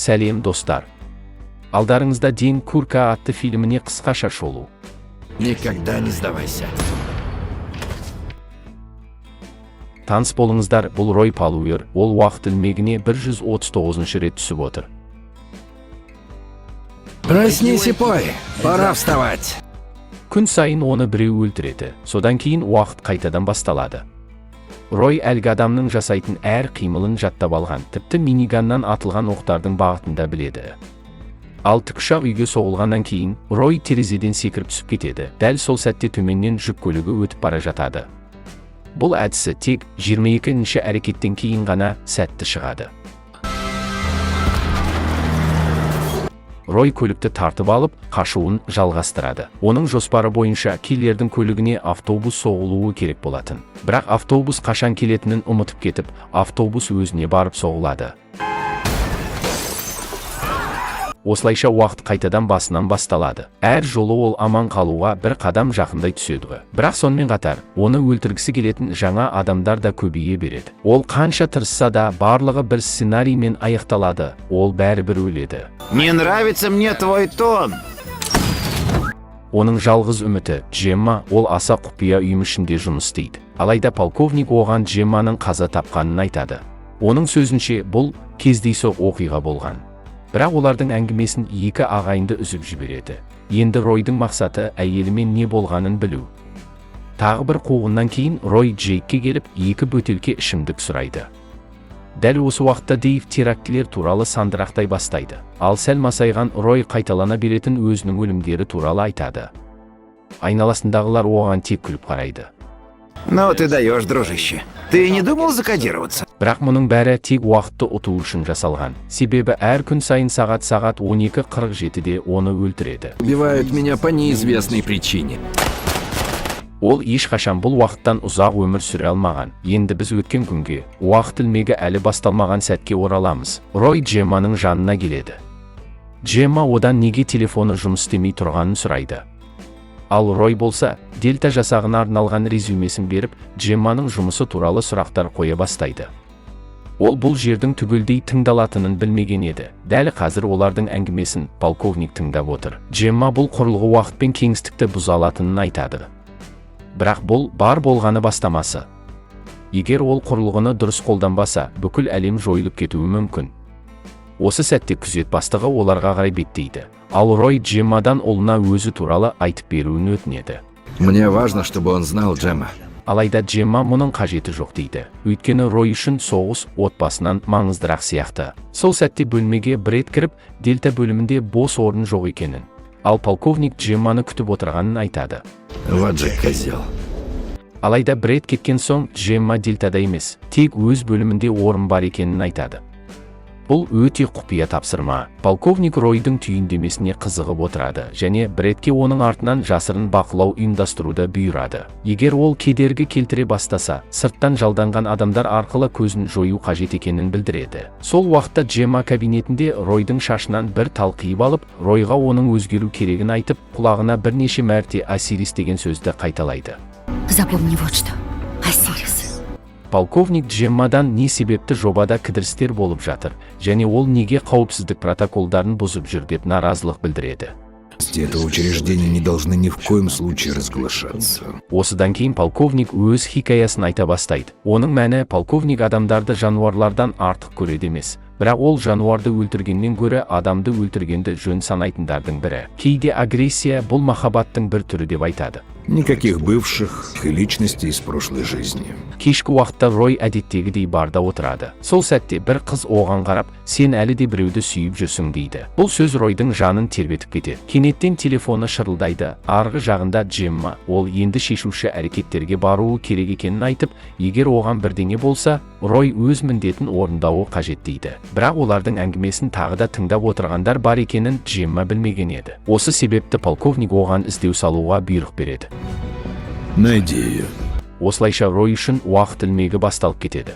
Сәлем достар. Алдарыңызда Дин Курка атты фильміне қысқаша шолу. Никогда не сдавайся. Таныс болыңыздар, бұл Рой Палуэр, ол уақыт ілмегіне 139 рет түсіп отыр. Проснись и пой, пора вставать. Күн сайын оны біреу өлтіреді, содан кейін уақыт қайтадан басталады. Рой әлгі адамның жасайтын әр қимылын жаттап алған, тіпті миниганнан атылған оқтардың бағытында біледі. Ал тікұшақ үйге соғылғаннан кейін, Рой терезеден секіріп түсіп кетеді. Дәл сол сәтте төменнен жүк көлігі өтіп бара жатады. Бұл әдісі тек 22-ші әрекеттен кейін ғана сәтті шығады. Рой көлікті тартып алып, қашуын жалғастырады. Оның жоспары бойынша киллердің көлігіне автобус соғылуы керек болатын. Бірақ автобус қашан келетінін ұмытып кетіп, автобус өзіне барып соғылады. Осылайша уақыт қайтадан басынан басталады. Әр жолы ол аман қалуға бір қадам жақындай түседі. Бірақ сонымен қатар, оны өлтіргісі келетін жаңа адамдар да көбейе береді. Ол қанша тырысса да барлығы бір сценариймен аяқталады. Ол бәрібір өледі. Не нравится мне твой тон. Оның жалғыз үміті Джемма, ол аса құпия үйім ішінде жұмыс істейді. Алайда полковник оған Джемманың қаза тапқанын айтады. Оның сөзінше бұл кездейсоқ оқиға болған. Бірақ олардың әңгімесін екі ағайынды үзіп жібереді. Енді Ройдың мақсаты әйелімен не болғанын білу. Тағы бір қуғыннан кейін Рой Джейкке келіп, екі бөтелке ішімдік сұрайды. Дәл осы уақытта Дейв терактілер туралы сандырақтай бастайды. Ал сәл масайған Рой қайталана беретін өзінің өлімдері туралы айтады. Айналасындағылар оған тек күліп қарайды. Ну ты даешь, дружище. Ты не думал закодироваться? Бірақ мұның бәрі тек уақытты ұту үшін жасалған. Себебі әр күн сайын сағат 12:47-де оны өлтіреді. Убивают меня по неизвестной причине. Ол ешқашан бұл уақыттан ұзақ өмір сүре алмаған. Енді біз өткен күнге, уақыт ілмегі әлі басталмаған сәтке ораламыз. Рой Джемманың жанына келеді. Джемма одан неге телефоны жұмыс істемей тұрғанын сұрайды. Ал Рой болса, Дельта жасағына арналған резюмесін беріп, Джемманың жұмысы туралы сұрақтар қоя бастайды. Ол бұл жердің түгелдей тыңдалатынын білмеген еді. Дәл қазір олардың әңгімесін полковник тыңдап отыр. Джемма бұл құрылғы уақыт пен кеңістікті бұза алатынын айтады. Бірақ бұл бар болғаны бастамасы. Егер ол құрылғыны дұрыс қолданбаса, бүкіл әлем жойылып кетуі мүмкін. Осы сәтте күзет бастығы оларға қарай беттейді. Ал Рой Джеммадан ұлына өзі туралы айтып беруін өтінеді. Мне важно, чтобы он знал, Джемма. Алайда Джемма мұның қажеті жоқ дейді. Өйткені Рой үшін соғыс отбасынан маңыздырақ сияқты. Сол сәтте бөлмеге Бред кіріп, Дельта бөлімінде бос орын жоқ екенін. Ал полковник Джемманы күтіп отырғанын айтады. Вот же козел. Алайда Бред кеткен соң Джемма Дельтада емес, тек өз бөлімінде орын бар екенін айтады. Бұл өте құпия тапсырма. Полковник Ройдың түйіндемесіне қызығып отырады және Бредке оның артынан жасырын бақылау ұйымдастыруды бұйырады. Егер ол кедергі келтіре бастаса, сырттан жалданған адамдар арқылы көзін жою қажет екенін білдіреді. Сол уақытта Джемма кабинетінде Ройдың шашынан бір тал қиып алып, Ройға оның өзгеру керегін айтып, құлағына бірнеше мәрте Осирис деген сөзді қайталайды. Запомни вот что. Осирис. Полковник Джеммадан не себепті жобада кідірістер болып жатыр, және ол неге қауіпсіздік протоколдарын бұзып жүр деп наразылық білдіреді. Этого учреждения не должны ни в коем случае разглашаться. Осыдан кейін полковник өз хикаясын айта бастайды. Оның мәні полковник адамдарды жануарлардан артық көреді емес. Бірақ ол жануарды өлтіргеннен гөрі адамды өлтіргенді жөн санайтындардың бірі. Кейде агрессия бұл махаббаттың бір түрі деп айтады. Никаких бывших и личностей из прошлой жизни. Кешкі уақытта Рой әдеттегідей барда отырады. Сол сәтте бір қыз оған қарап, сен әлі де біреуді сүйіп жүрсің дейді. Бұл сөз Ройдың жанын тербетіп кетеді. Кенеттен телефоны шырылдайды. Арғы жағында Джемма, ол енді шешуші әрекеттерге баруы керек екенін айтып, егер оған бірдеңе болса, Рой өз міндетін орындауы қажет дейді. Бірақ олардың әңгімесін тағы да тыңдап отырғандар бар екенін Джемма білмеген еді. Осы себепті полковник оған іздеу салуға бұйрық береді. Найди ее. Осылайша Рой үшін уақыт ілмегі басталып кетеді.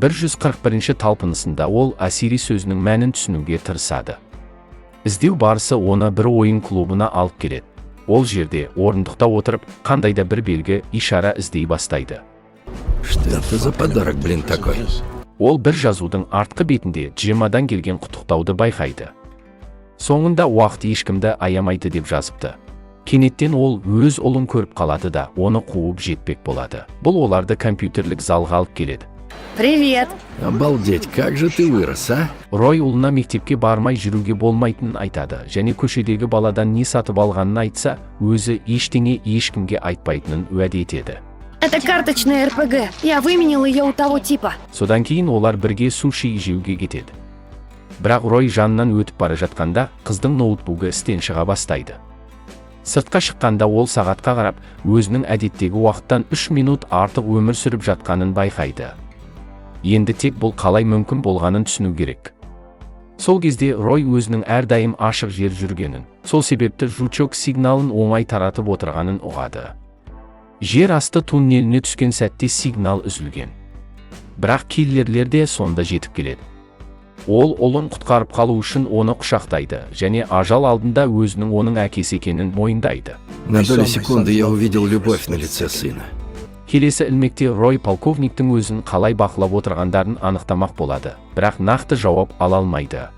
141-ші талпынысында ол Осирис сөзінің мәнін түсінуге тырысады. Іздеу барысы оны бір ойын клубына алып келеді. Ол жерде орындықта отырып, қандай да бір белгі ишара іздей бастайды. Что это за подарок, блин, такой? Ол бір жазудың артқы бетінде Джеммадан келген құттықтауды байқайды. Соңында уақыт ешкімді аямайды деп жазыпты. Кенеттен ол өз ұлын көріп қалады да, оны қуып жетпек болады. Бұл оларды компьютерлік залға алып келеді. Привет. Обалдеть, как же ты вырос, а? Рой ұлына мектепке бармай жүруге болмайтынын айтады, және көшедегі баладан не сатып алғанын айтса, өзі ештеңе ешкімге айтпайтынын уәде етеді. Это карточная РПГ. Я выменил ее у того типа. Содан кейін олар бірге суши жеуге кетеді. Бірақ Рой жанынан өтіп бара жатқанда, қыздың ноутбугі істен шыға бастайды. Сыртқа шыққанда ол сағатқа қарап, өзінің әдеттегі уақыттан 3 минут артық өмір сүріп жатқанын байқайды. Енді тек бұл қалай мүмкін болғанын түсіну керек. Сол кезде Рой өзінің әрдайым ашық жер жүргенін, сол себепті жучок сигналын оңай таратып отырғанын ұғады. Жер асты туннеліне түскен сәтте сигнал үзілген. Бірақ киллерлер де сонда жетіп келеді. Ол ұлын құтқарып қалу үшін оны құшақтайды, және ажал алдында өзінің оның әкесі екенін мойындайды. На долю секунды я увидел любовь на лице сына. Келесі ілмекте Рой полковниктің өзін қалай бақылап отырғандарын анықтамақ болады, бірақ нақты жауап ала алмайды.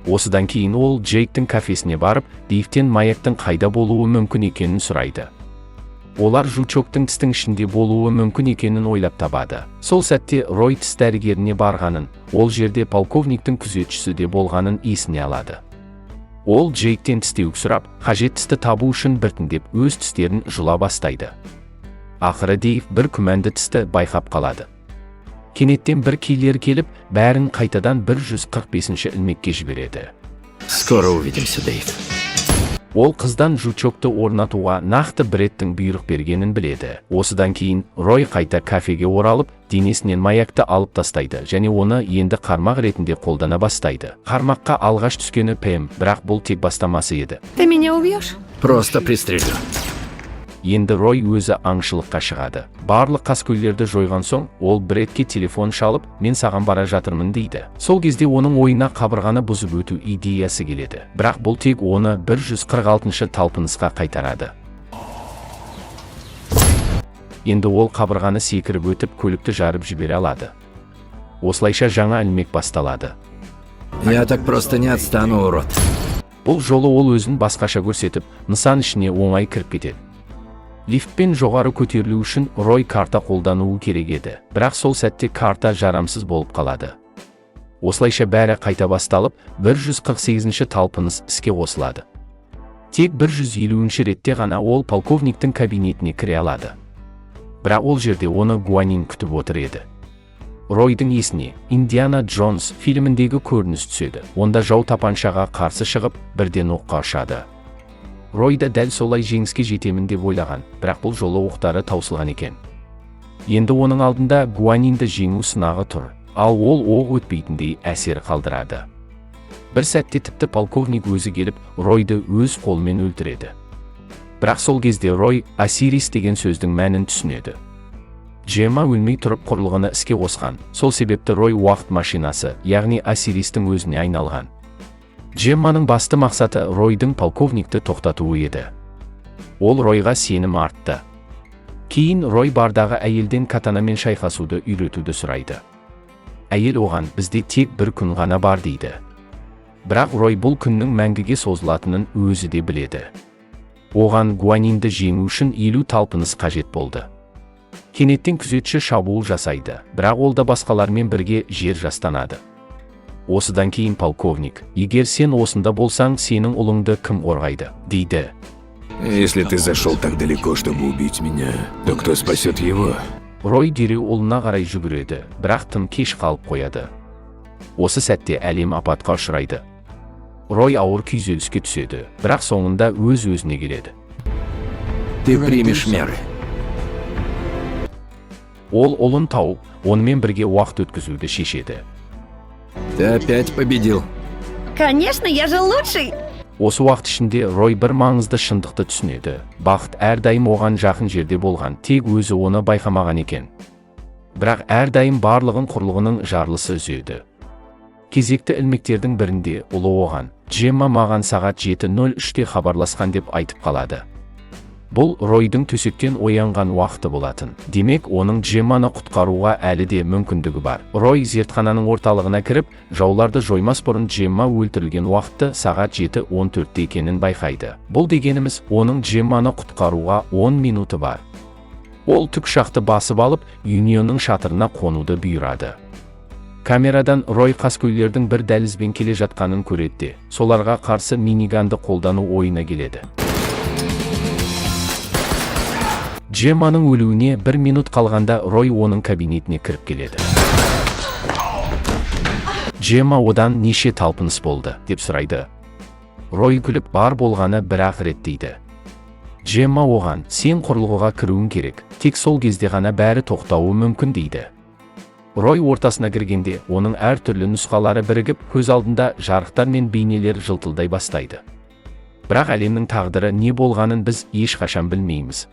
Осыдан кейін ол Джейктің кафесіне барып, Дейвтен маяктың қайда болуы мүмкін екенін сұрайды. Олар жучоктың тістің ішінде болуы мүмкін екенін ойлап табады. Сол сәтте Рой тіс дәрігеріне барғанын, ол жерде полковниктің күзетшісі де болғанын есіне алады. Ол Джейктен тістеуік сұрап, қажет тісті табу үшін біртіндеп өз тістерін жұла бастайды. Ақыры Дейв бір күмәнді тісті байқап қалады. Кенеттен бір киллер келіп, бәрін қайтадан 145-ші ілмекке жібереді. Скоро увидимся, Дейв. Ол қыздан жучокты орнатуға нақты Бреттің бұйрық бергенін біледі. Осыдан кейін Рой қайта кафеге оралып, денесінен маякты алып тастайды, және оны енді қармақ ретінде қолдана бастайды. Қармаққа алғаш түскені Пэм, бірақ бұл тек бастамасы еді. Ты меня убьешь? Просто пристрелю. Енді Рой өзі аңшылыққа шығады. Барлық қаскөйлерді жойған соң, ол Бретке телефон шалып, мен саған бара жатырмын дейді. Сол кезде оның ойына қабырғаны бұзып өту идеясы келеді. Бірақ бұл тек оны 146-шы талпынысқа қайтарады. Енді ол қабырғаны секіріп өтіп, көлікті жарып жібере алады. Осылайша жаңа ілмек басталады. Я так просто не отстану, урод. Бұл жолы ол өзін басқаша көрсетіп, нысан ішіне оңай кіріп кетеді. Лифтпен жоғары көтерілу үшін Рой карта қолдануы керек еді, бірақ сол сәтте карта жарамсыз болып қалады. Осылайша бәрі қайта басталып, 148-ші талпыныс іске қосылады. Тек 150-ші ретте ғана ол полковниктің кабинетіне кіре алады. Бірақ ол жерде оны Гуанин күтіп отыр еді. Ройдың есіне Индиана Джонс фильміндегі көрініс түседі. Онда жау тапаншаға қарсы шығып, бірден оққа ұшады. Рой да дәл солай жеңіске жетемін деп ойлаған, бірақ бұл жолы оқтары таусылған екен. Енді оның алдында Гуанинді жеңу сынағы тұр, ал ол оқ өтпейтіндей әсер қалдырады. Бір сәтте тіпті полковник өзі келіп, Ройды өз қолымен өлтіреді. Бірақ сол кезде Рой Осирис деген сөздің мәнін түсінеді. Джемма өлмей тұрып құрылғыны іске қосқан, сол себепті Рой уақыт машинасы, яғни Осиристің өзіне айналған. Джемманың басты мақсаты Ройдың полковникті тоқтатуы еді. Ол Ройға сенім артты. Кейін Рой бардағы әйелден катанамен шайқасуды үйретуді сұрайды. Әйел оған бізде тек бір күн ғана бар дейді. Бірақ Рой бұл күннің мәңгіге созылатынын өзі де біледі. Оған Гуанинді жеңу үшін 50 талпыныс қажет болды. Кенеттен күзетші шабуыл жасайды, бірақ ол да басқалармен бірге жер жастанады. Осыдан кейін полковник, егер сен осында болсаң, сенің ұлыңды кім қорғайды, дейді. Если ты зашел так далеко, чтобы убить меня, то кто спасет его? Рой дереу ұлына қарай жүгіреді, бірақ тым кеш қалып қояды. Осы сәтте әлем апатқа ұшырайды. Рой ауыр күйзеліске түседі, бірақ соңында өз-өзіне келеді. Ты примешь меры. Ол ұлын тауып, онымен бірге уақыт өткізуді шешеді. Ты опять победил. Конечно, я же лучший. Осы уақыт ішінде Рой бір маңызды шындықты түсінеді. Бақыт әрдайым оған жақын жерде болған, тек өзі оны байқамаған екен. Бірақ әрдайым барлығын құрылғының жарлысы үзеді. Кезекті ілмектердің бірінде ұлы оған, Джемма маған сағат 7:03-те хабарласқан деп айтып қалады. Бұл Ройдың төсектен оянған уақыты болатын. Демек, оның Джемманы құтқаруға әлі де мүмкіндігі бар. Рой зертхананың орталығына кіріп, жауларды жоймас бұрын Джемма өлтірілген уақытты сағат 7:14 екенін байқайды. Бұл дегеніміз, оның Джемманы құтқаруға 10 минуты бар. Ол тікұшақты басып алып, Юнионның шатырына қонуды бұйырады. Камерадан Рой қаскөйлердің бір дәлізбен келе жатқанын көреді. Соларға қарсы миниганды қолдану ойына келеді. Джемманың өлуіне 1 минут қалғанда Рой оның кабинетіне кіріп келеді. Джемма одан неше талпыныс болды, деп сұрайды. Рой күліп, бар болғаны бір-ақ рет дейді. Джемма оған, сен құрылғыға кіруің керек, тек сол кезде ғана бәрі тоқтауы мүмкін дейді. Рой ортасына кіргенде, оның әр түрлі нұсқалары бірігіп, көз алдында жарықтар мен бейнелер жылтылдай бастайды. Бірақ әлемнің тағдыры не болғанын біз ешқашан білмейміз.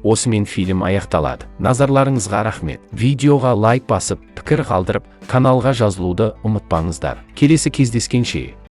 Осымен фильм аяқталады. Назарларыңызға рахмет. Видеоға лайк басып, пікір қалдырып, каналға жазылуды ұмытпаңыздар. Келесі кездескенше.